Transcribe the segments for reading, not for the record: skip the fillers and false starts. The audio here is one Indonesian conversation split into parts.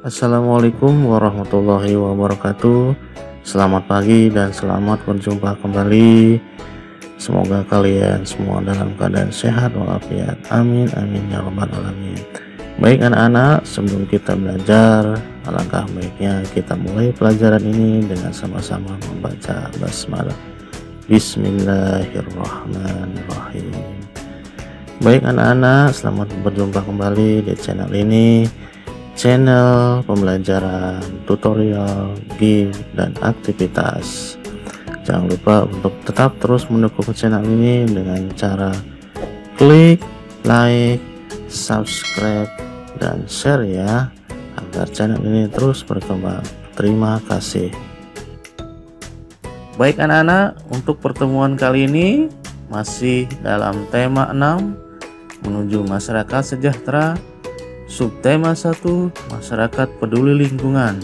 Assalamualaikum warahmatullahi wabarakatuh. Selamat pagi dan selamat berjumpa kembali. Semoga kalian semua dalam keadaan sehat walafiat. Amin amin ya rabbal alamin. Baik anak-anak, sebelum kita belajar, alangkah baiknya kita mulai pelajaran ini dengan sama-sama membaca basmalah. Bismillahirrahmanirrahim. Baik anak-anak, selamat berjumpa kembali di channel ini, channel pembelajaran, tutorial, game, dan aktivitas. Jangan lupa untuk tetap terus mendukung channel ini dengan cara klik like, subscribe, dan share ya, agar channel ini terus berkembang. Terima kasih. Baik anak-anak, untuk pertemuan kali ini masih dalam tema 6 menuju masyarakat sejahtera. Subtema 1, masyarakat peduli lingkungan.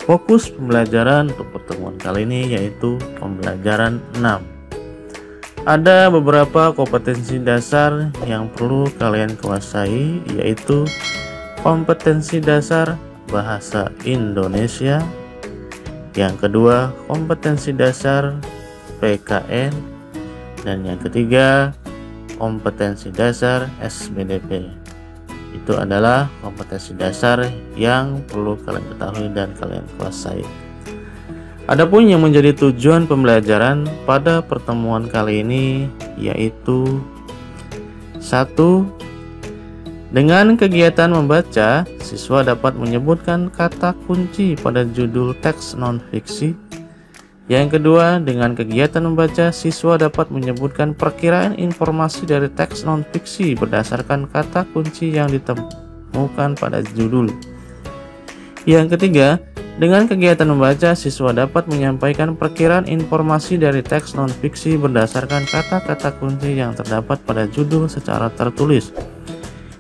Fokus pembelajaran untuk pertemuan kali ini yaitu pembelajaran 6. Ada beberapa kompetensi dasar yang perlu kalian kuasai, yaitu kompetensi dasar bahasa Indonesia, yang kedua kompetensi dasar PKN, dan yang ketiga kompetensi dasar SBDP. Itu adalah kompetensi dasar yang perlu kalian ketahui dan kalian kuasai. Adapun yang menjadi tujuan pembelajaran pada pertemuan kali ini yaitu 1. Dengan kegiatan membaca, siswa dapat menyebutkan kata kunci pada judul teks non-fiksi. Yang kedua, dengan kegiatan membaca, siswa dapat menyebutkan perkiraan informasi dari teks non-fiksi berdasarkan kata kunci yang ditemukan pada judul. Yang ketiga, dengan kegiatan membaca, siswa dapat menyampaikan perkiraan informasi dari teks non-fiksi berdasarkan kata-kata kunci yang terdapat pada judul secara tertulis.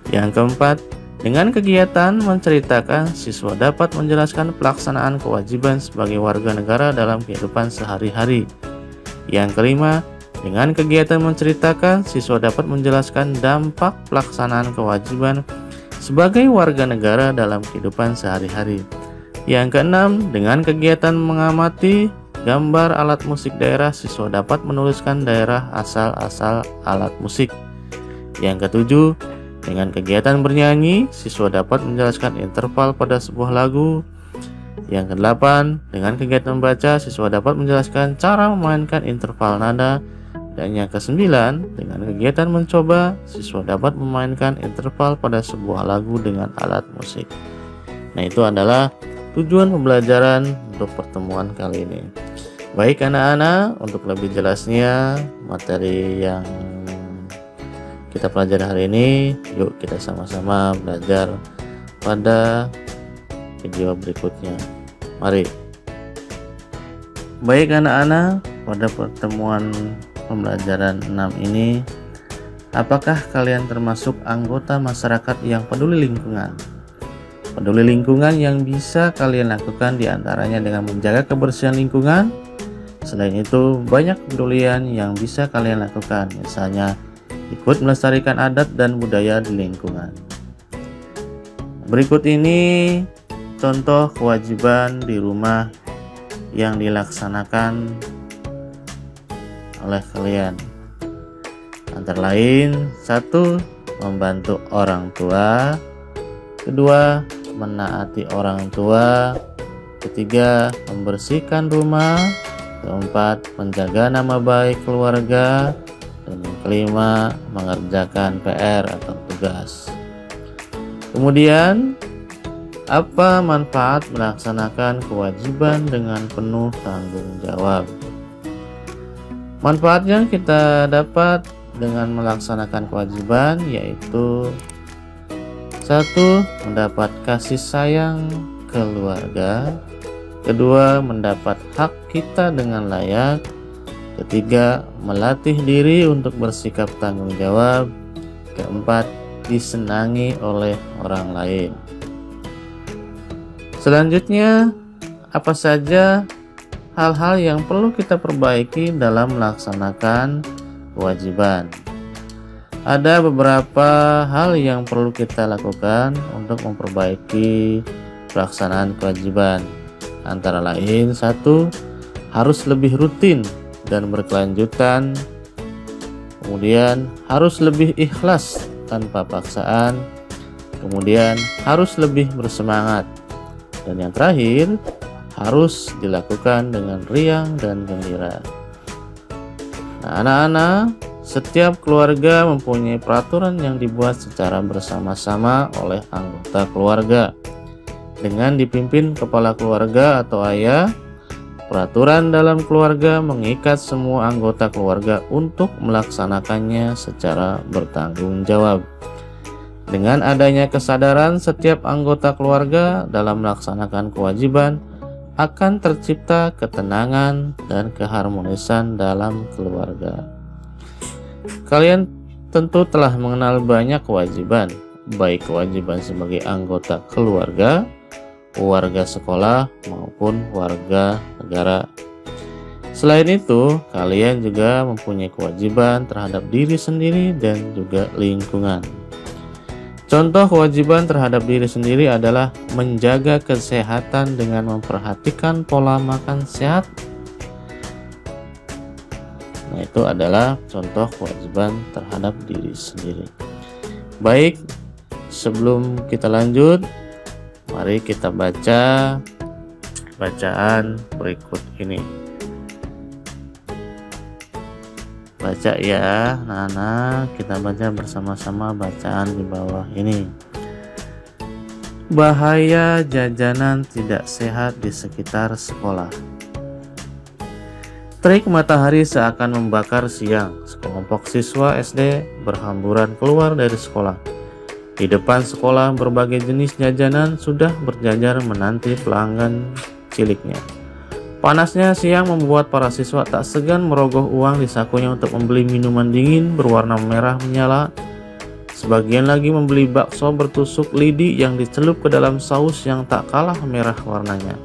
Yang keempat, dengan kegiatan menceritakan, siswa dapat menjelaskan pelaksanaan kewajiban sebagai warga negara dalam kehidupan sehari-hari. Yang kelima, dengan kegiatan menceritakan, siswa dapat menjelaskan dampak pelaksanaan kewajiban sebagai warga negara dalam kehidupan sehari-hari. Yang keenam, dengan kegiatan mengamati gambar alat musik daerah, siswa dapat menuliskan daerah asal-asal alat musik. Yang ketujuh, dengan kegiatan bernyanyi, siswa dapat menjelaskan interval pada sebuah lagu. Yang kedelapan, dengan kegiatan membaca, siswa dapat menjelaskan cara memainkan interval nada. Dan yang kesembilan, dengan kegiatan mencoba, siswa dapat memainkan interval pada sebuah lagu dengan alat musik. Nah, itu adalah tujuan pembelajaran untuk pertemuan kali ini. Baik anak-anak, untuk lebih jelasnya materi yang kita pelajari hari ini, yuk kita sama-sama belajar pada video berikutnya. Mari. Baik anak-anak, pada pertemuan pembelajaran 6 ini, apakah kalian termasuk anggota masyarakat yang peduli lingkungan? Peduli lingkungan yang bisa kalian lakukan diantaranya dengan menjaga kebersihan lingkungan. Selain itu, banyak kepedulian yang bisa kalian lakukan, misalnya ikut melestarikan adat dan budaya di lingkungan. Berikut ini contoh kewajiban di rumah yang dilaksanakan oleh kalian. Antara lain, 1. Membantu orang tua. 2. Menaati orang tua. 3. Membersihkan rumah. 4. Menjaga nama baik keluarga. Dan yang kelima, mengerjakan PR atau tugas. Kemudian, apa manfaat melaksanakan kewajiban dengan penuh tanggung jawab? Manfaat yang kita dapat dengan melaksanakan kewajiban yaitu 1. Mendapat kasih sayang keluarga. 2. Mendapat hak kita dengan layak. 3. Melatih diri untuk bersikap tanggung jawab. 4. Disenangi oleh orang lain. Selanjutnya, apa saja hal-hal yang perlu kita perbaiki dalam melaksanakan kewajiban? Ada beberapa hal yang perlu kita lakukan untuk memperbaiki pelaksanaan kewajiban. Antara lain, 1. Harus lebih rutin dan berkelanjutan. Kemudian harus lebih ikhlas tanpa paksaan. Kemudian harus lebih bersemangat. Dan yang terakhir, harus dilakukan dengan riang dan gembira. Nah, anak-anak, setiap keluarga mempunyai peraturan yang dibuat secara bersama-sama oleh anggota keluarga. Dengan dipimpin kepala keluarga atau ayah, peraturan dalam keluarga mengikat semua anggota keluarga untuk melaksanakannya secara bertanggung jawab. Dengan adanya kesadaran setiap anggota keluarga dalam melaksanakan kewajiban, akan tercipta ketenangan dan keharmonisan dalam keluarga. Kalian tentu telah mengenal banyak kewajiban, baik kewajiban sebagai anggota keluarga, warga sekolah, maupun warga negara. Selain itu, kalian juga mempunyai kewajiban terhadap diri sendiri dan juga lingkungan. Contoh kewajiban terhadap diri sendiri adalah menjaga kesehatan dengan memperhatikan pola makan sehat. Nah, itu adalah contoh kewajiban terhadap diri sendiri. Baik, sebelum kita lanjut, mari kita baca bacaan berikut ini. Baca ya, anak-anak, kita baca bersama-sama bacaan di bawah ini. Bahaya jajanan tidak sehat di sekitar sekolah. Terik matahari seakan membakar siang. Sekelompok siswa SD berhamburan keluar dari sekolah. Di depan sekolah, berbagai jenis jajanan sudah berjajar menanti pelanggan ciliknya. Panasnya siang membuat para siswa tak segan merogoh uang di sakunya untuk membeli minuman dingin berwarna merah menyala. Sebagian lagi membeli bakso bertusuk lidi yang dicelup ke dalam saus yang tak kalah merah warnanya.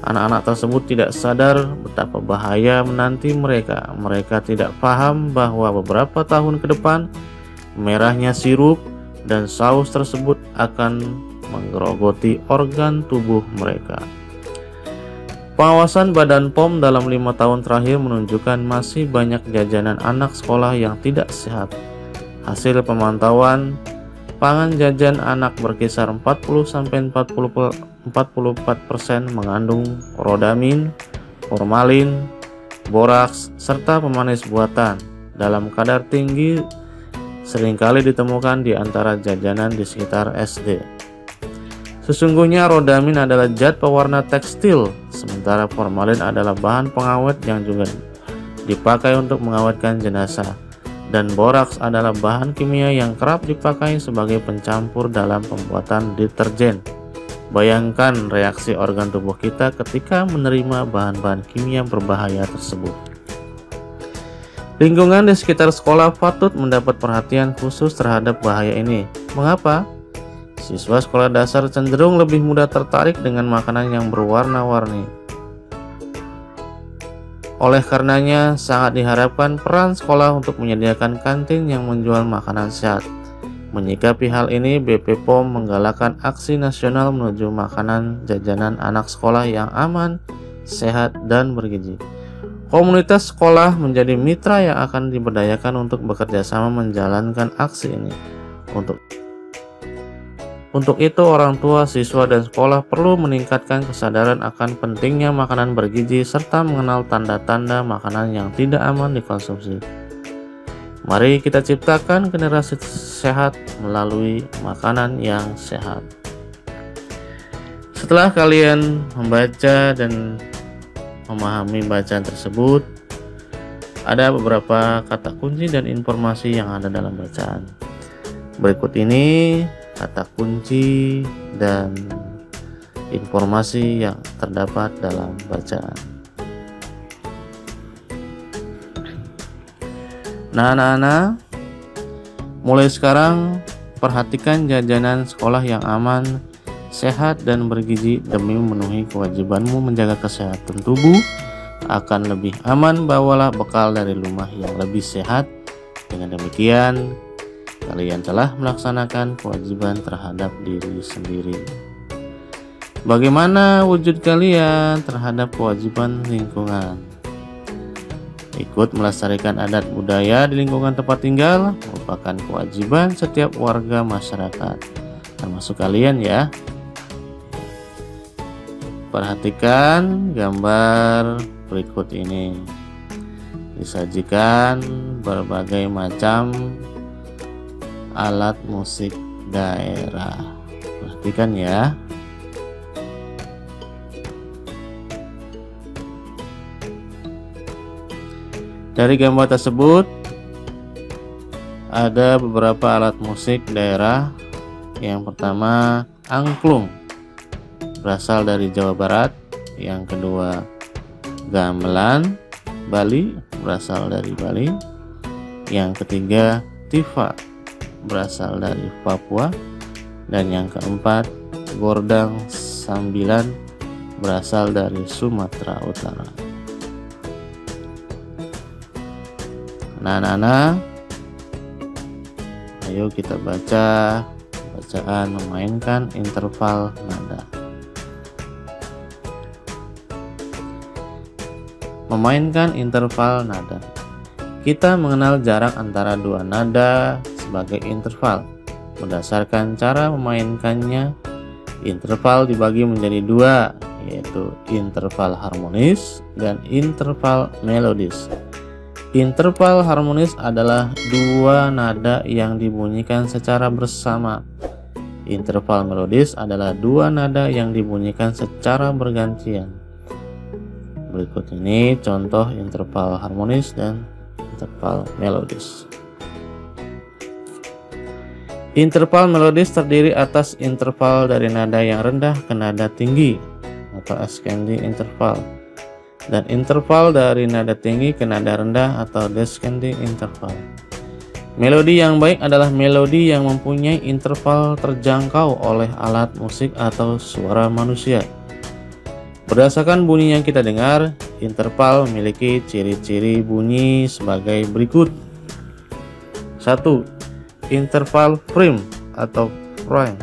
Anak-anak tersebut tidak sadar betapa bahaya menanti mereka. Mereka tidak paham bahwa beberapa tahun ke depan, merahnya sirup dan saus tersebut akan menggerogoti organ tubuh mereka. Pengawasan Badan POM dalam 5 tahun terakhir menunjukkan masih banyak jajanan anak sekolah yang tidak sehat. Hasil pemantauan, pangan jajan anak berkisar 40-44% mengandung rodamin, formalin, boraks, serta pemanis buatan. Dalam kadar tinggi seringkali ditemukan di antara jajanan di sekitar SD. Sesungguhnya rodamin adalah zat pewarna tekstil, sementara formalin adalah bahan pengawet yang juga dipakai untuk mengawetkan jenazah, dan boraks adalah bahan kimia yang kerap dipakai sebagai pencampur dalam pembuatan deterjen. Bayangkan reaksi organ tubuh kita ketika menerima bahan-bahan kimia berbahaya tersebut. Lingkungan di sekitar sekolah patut mendapat perhatian khusus terhadap bahaya ini. Mengapa? Siswa sekolah dasar cenderung lebih mudah tertarik dengan makanan yang berwarna-warni. Oleh karenanya, sangat diharapkan peran sekolah untuk menyediakan kantin yang menjual makanan sehat. Menyikapi hal ini, BP POM menggalakkan aksi nasional menuju makanan jajanan anak sekolah yang aman, sehat, dan bergizi. Komunitas sekolah menjadi mitra yang akan diberdayakan untuk bekerja sama menjalankan aksi ini. Untuk itu, orang tua, siswa, dan sekolah perlu meningkatkan kesadaran akan pentingnya makanan bergizi serta mengenal tanda-tanda makanan yang tidak aman dikonsumsi. Mari kita ciptakan generasi sehat melalui makanan yang sehat. Setelah kalian membaca dan memahami bacaan tersebut, ada beberapa kata kunci dan informasi yang ada dalam bacaan. Berikut ini kata kunci dan informasi yang terdapat dalam bacaan. Nah, anak-anak, mulai sekarang perhatikan jajanan sekolah yang aman, sehat, dan bergizi demi memenuhi kewajibanmu menjaga kesehatan tubuh. Akan lebih aman, bawalah bekal dari rumah yang lebih sehat. Dengan demikian, kalian telah melaksanakan kewajiban terhadap diri sendiri. Bagaimana wujud kalian terhadap kewajiban lingkungan? Ikut melestarikan adat budaya di lingkungan tempat tinggal merupakan kewajiban setiap warga masyarakat, termasuk kalian ya. Perhatikan gambar berikut ini. Disajikan berbagai macam alat musik daerah. Perhatikan ya. Dari gambar tersebut ada beberapa alat musik daerah. Yang pertama angklung, berasal dari Jawa Barat. Yang kedua gamelan, Bali, berasal dari Bali. Yang ketiga tifa, berasal dari Papua. Dan yang keempat gordang sambilan, berasal dari Sumatera Utara. Nah, ayo kita baca bacaan memainkan interval nada. Memainkan interval nada. Kita mengenal jarak antara dua nada sebagai interval. Berdasarkan cara memainkannya, interval dibagi menjadi dua, yaitu interval harmonis dan interval melodis. Interval harmonis adalah dua nada yang dibunyikan secara bersama. Interval melodis adalah dua nada yang dibunyikan secara bergantian. Berikut ini contoh interval harmonis dan interval melodis. Interval melodis terdiri atas interval dari nada yang rendah ke nada tinggi atau ascending interval, dan interval dari nada tinggi ke nada rendah atau descending interval. Melodi yang baik adalah melodi yang mempunyai interval terjangkau oleh alat musik atau suara manusia. Berdasarkan bunyi yang kita dengar, interval memiliki ciri-ciri bunyi sebagai berikut. 1. Interval prime atau prime.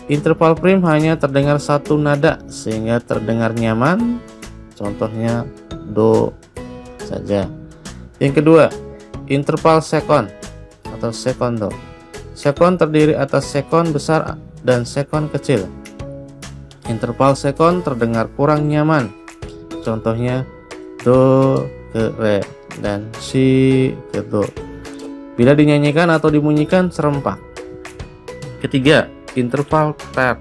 Interval prime hanya terdengar satu nada sehingga terdengar nyaman. Contohnya do saja. Yang kedua, interval sekon atau sekondo. Sekon terdiri atas sekon besar dan sekon kecil. Interval sekon terdengar kurang nyaman. Contohnya do ke re dan si ke do. Bila dinyanyikan atau dibunyikan serempak. Ketiga, interval tet.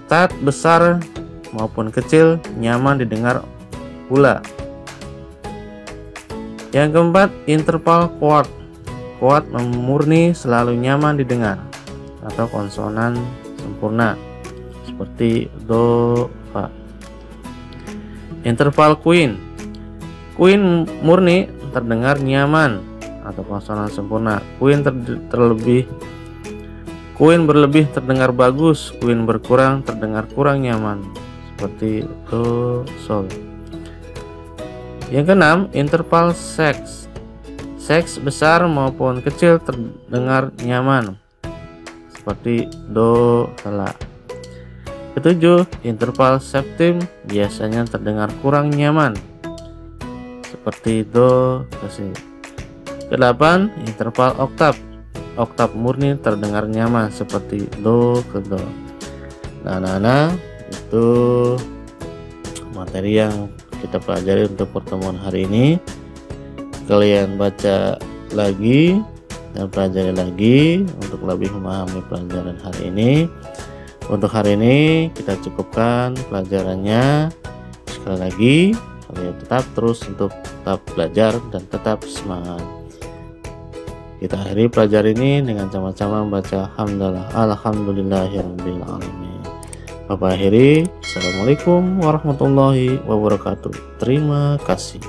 Tet besar maupun kecil nyaman didengar pula. Yang keempat, interval quart. Quart murni selalu nyaman didengar atau konsonan sempurna seperti do, fa. Interval queen. Queen murni terdengar nyaman atau konsonan sempurna. Queen berlebih terdengar bagus. Queen berkurang terdengar kurang nyaman seperti do, sol. Yang keenam, interval seks. Seks besar maupun kecil terdengar nyaman seperti do, la. Ketujuh, interval septim biasanya terdengar kurang nyaman seperti do, si. Kedelapan, interval oktav. Oktav murni terdengar nyaman seperti do ke do. Nah, itu materi yang kita pelajari untuk pertemuan hari ini. Kalian baca lagi dan pelajari lagi untuk lebih memahami pelajaran hari ini. Untuk hari ini kita cukupkan pelajarannya. Sekali lagi, kalian tetap terus untuk tetap belajar dan tetap semangat. Kita akhiri pelajaran ini dengan sama-sama membaca hamdalah alhamdulillahirabbil alamin. Bapak akhiri, assalamualaikum warahmatullahi wabarakatuh. Terima kasih.